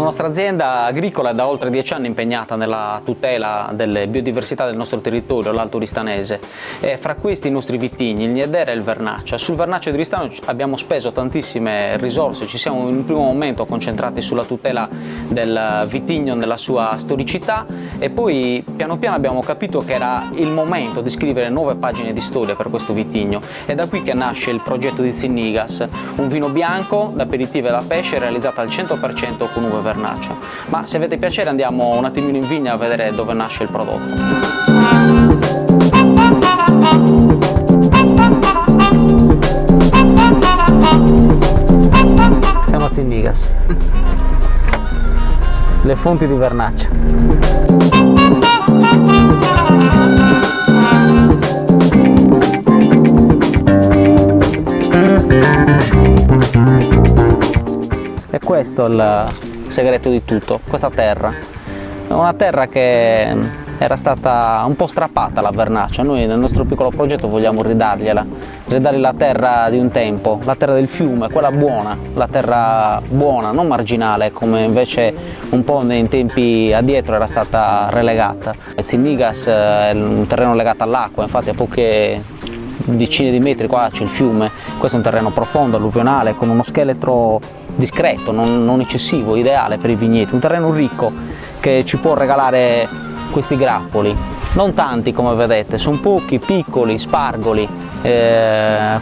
nostra azienda agricola è da oltre 10 anni impegnata nella tutela delle biodiversità del nostro territorio, l'Alto Oristanese, e fra questi i nostri vitigni, il Niedera e il Vernaccia. Sul Vernaccia di Oristano abbiamo speso tantissime risorse, ci siamo in un primo momento concentrati sulla tutela del vitigno nella sua storicità e poi piano piano abbiamo capito che era il momento di scrivere nuove pagine di storia per questo vitigno. È da qui che nasce il progetto di Zinnigas, un vino bianco da aperitivo e da pesce realizzato al 100% con uve Vernaccia. Ma se avete piacere andiamo un attimino in vigna a vedere dove nasce il prodotto. Siamo a Zinnigas, le fonti di Vernaccia. E questo è il segreto di tutto, questa terra. È una terra che era stata un po' strappata alla Vernaccia. Noi nel nostro piccolo progetto vogliamo ridargli la terra di un tempo, la terra del fiume, quella buona, la terra buona, non marginale come invece un po' nei tempi addietro era stata relegata. Zinnigas è un terreno legato all'acqua, infatti a poche decine di metri qua c'è il fiume. Questo è un terreno profondo, alluvionale, con uno scheletro discreto, non eccessivo, ideale per i vigneti, un terreno ricco che ci può regalare questi grappoli, non tanti come vedete, sono pochi, piccoli, spargoli,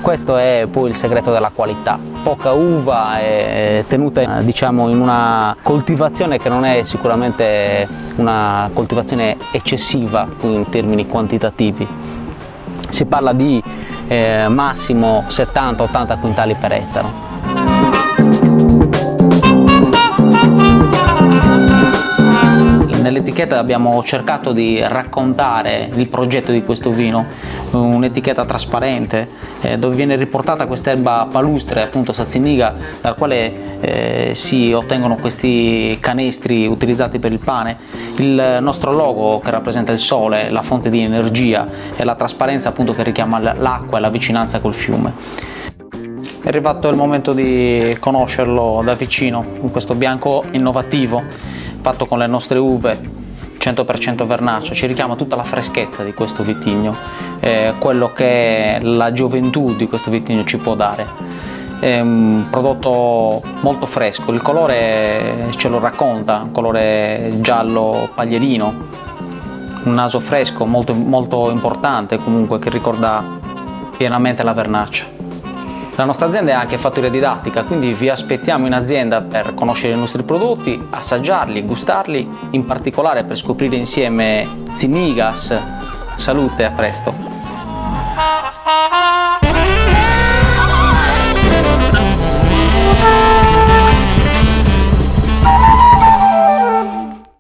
questo è poi il segreto della qualità, poca uva e tenuta diciamo in una coltivazione che non è sicuramente una coltivazione eccessiva in termini quantitativi, si parla di massimo 70-80 quintali per ettaro. Nell'etichetta abbiamo cercato di raccontare il progetto di questo vino, un'etichetta trasparente dove viene riportata quest'erba palustre, appunto Sazziniga, dal quale si ottengono questi canestri utilizzati per il pane, il nostro logo che rappresenta il sole, la fonte di energia e la trasparenza appunto che richiama l'acqua e la vicinanza col fiume. È arrivato il momento di conoscerlo da vicino, in questo bianco innovativo fatto con le nostre uve 100% Vernaccia, ci richiama tutta la freschezza di questo vitigno, quello che la gioventù di questo vitigno ci può dare. È un prodotto molto fresco, il colore ce lo racconta, un colore giallo paglierino, un naso fresco molto importante comunque che ricorda pienamente la Vernaccia. La nostra azienda è anche fattoria didattica, quindi vi aspettiamo in azienda per conoscere i nostri prodotti, assaggiarli, gustarli, in particolare per scoprire insieme Zinnigas. Salute, a presto!